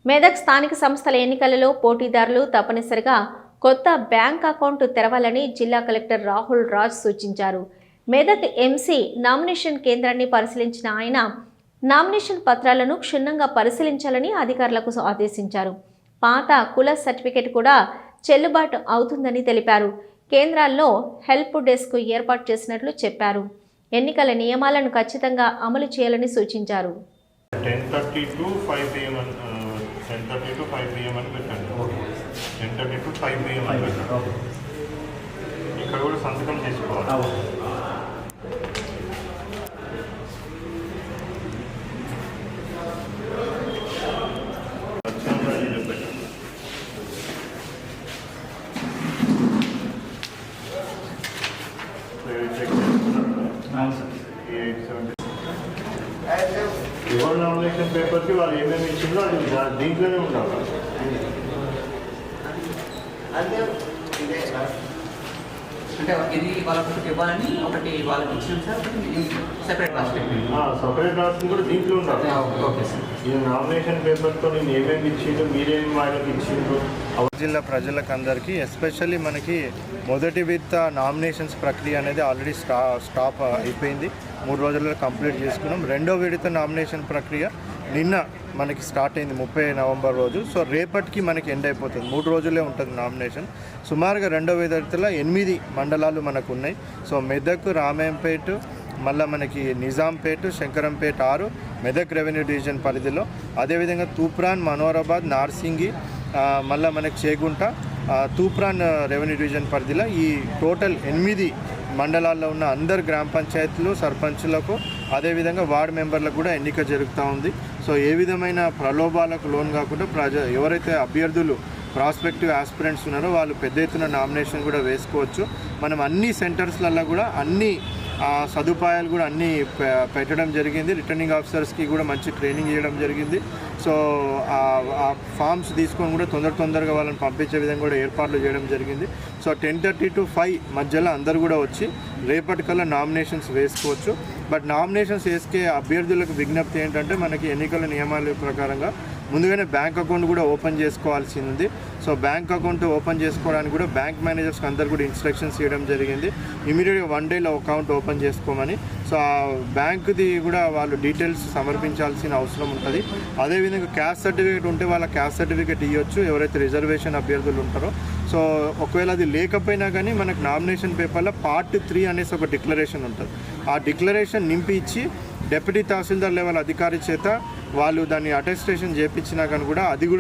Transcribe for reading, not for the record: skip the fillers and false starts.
మెదక్ స్థానిక సంస్థల ఎన్నికలలో పోటీదారులు తప్పనిసరిగా కొత్త బ్యాంక్ అకౌంట్ తెరవాలని జిల్లా కలెక్టర్ రాహుల్ రాజ్ సూచించారు. మెదక్ ఎంసీ నామినేషన్ కేంద్రాన్ని పరిశీలించిన ఆయన నామినేషన్ పత్రాలను క్షుణ్ణంగా పరిశీలించాలని అధికారులకు ఆదేశించారు. పాత కుల సర్టిఫికెట్ కూడా చెల్లుబాటు అవుతుందని తెలిపారు. కేంద్రాల్లో హెల్ప్ డెస్క్ ఏర్పాటు చేసినట్లు చెప్పారు. ఎన్నికల నియమాలను ఖచ్చితంగా అమలు చేయాలని సూచించారు. 10:30 to 5 PM అని పెట్టండి. 10:30 to 5 PM అని పెట్టండి. ఇక్కడ కూడా సంతకం చేసుకోవాలి. ఎవరు నామినేషన్ పేపర్కి వాళ్ళు ఏమేమి ఇచ్చిందో అది దీంట్లోనే ఉండాలి. అంటే ఇది వాళ్ళకి ఇవ్వాలని ఒకటి వాళ్ళకి ఇచ్చిన సార్, సెపరేట్ రాష్ట్రం కూడా దీంట్లో ఉండాలి. Okay sir. ఇది నామినేషన్ పేపర్తో నేను ఏమేమి ఇచ్చిందో మీరేమి వాళ్ళకి ఇచ్చిందో. జిల్లా ప్రజలకు అందరికీ ఎస్పెషల్లీ మనకి మొదటి విడత నామినేషన్స్ ప్రక్రియ అనేది ఆల్రెడీ స్టాప్ అయిపోయింది. 3 రోజుల్లో కంప్లీట్ చేసుకున్నాం. రెండో విడత నామినేషన్ ప్రక్రియ నిన్న మనకి స్టార్ట్ అయింది 30 నవంబర్ రోజు. సో రేపటికి మనకి ఎండ్ అయిపోతుంది. 3 రోజులే ఉంటుంది నామినేషన్. సుమారుగా రెండో విడతలో 8 మండలాలు మనకు ఉన్నాయి. సో మెదక్, రామాయంపేట, మళ్ళీ మనకి నిజాంపేట, శంకరంపేట 6 మెదక్ రెవెన్యూ డివిజన్ పరిధిలో, అదేవిధంగా తూప్రాన్, మనోరాబాద్, నార్సింగి, మళ్ళీ మనకి చేగుంట, తూప్రాన్ రెవెన్యూ డివిజన్ పరిధిలో ఈ టోటల్ 8 మండలాల్లో ఉన్న అందరు గ్రామ పంచాయతీలు, సర్పంచులకు, అదేవిధంగా వార్డు మెంబర్లకు కూడా ఎన్నిక జరుగుతూ ఉంది. సో ఏ విధమైన ప్రలోభాలకు లోన్ కాకుండా ఎవరైతే అభ్యర్థులు ప్రాస్పెక్టివ్ ఆస్పిరెంట్స్ ఉన్నారో వాళ్ళు పెద్ద ఎత్తున నామినేషన్ కూడా వేసుకోవచ్చు. మనం అన్ని సెంటర్స్లలో కూడా అన్ని సదుపాయాలు కూడా అన్నీ పెట్టడం జరిగింది. రిటర్నింగ్ ఆఫీసర్స్కి కూడా మంచి ట్రైనింగ్ ఇవ్వడం జరిగింది. సో ఆ ఫామ్స్ తీసుకొని కూడా తొందరగా వాళ్ళని పంపించే విధంగా కూడా ఏర్పాట్లు చేయడం జరిగింది. సో 10:30 to 5 మధ్యలో అందరు కూడా వచ్చి రేపటికల్లా నామినేషన్స్ వేసుకోవచ్చు. బట్ నామినేషన్స్ వేసుకే అభ్యర్థులకు విజ్ఞప్తి ఏంటంటే మనకి ఎన్నికల నియమాల ప్రకారంగా ముందుగానే బ్యాంక్ అకౌంట్ కూడా ఓపెన్ చేసుకోవాల్సి ఉంది. సో బ్యాంక్ అకౌంట్ ఓపెన్ చేసుకోవడానికి కూడా బ్యాంక్ మేనేజర్స్కి అందరు కూడా ఇన్స్ట్రక్షన్స్ ఇవ్వడం జరిగింది. ఇమీడియట్గా 1 డేలో అకౌంట్ ఓపెన్ చేసుకోమని. సో ఆ బ్యాంకుది కూడా వాళ్ళు డీటెయిల్స్ సమర్పించాల్సిన అవసరం ఉంటుంది. అదేవిధంగా క్యాస్ట్ సర్టిఫికేట్ ఉంటే వాళ్ళ క్యాస్ట్ సర్టిఫికేట్ ఇవ్వచ్చు ఎవరైతే రిజర్వేషన్ అభ్యర్థులు ఉంటారో. సో ఒకవేళ అది లేకపోయినా కానీ మనకు నామినేషన్ పేపర్లో Part 3 అనేసి ఒక డిక్లరేషన్ ఉంటుంది. ఆ డిక్లరేషన్ నింపి ఇచ్చి డిప్యూటీ తహసీల్దార్ లెవెల్ అధికారి చేత వాళ్ళు దాన్ని అటెస్టేషన్ చేయించినా కానీ కూడా అది కూడా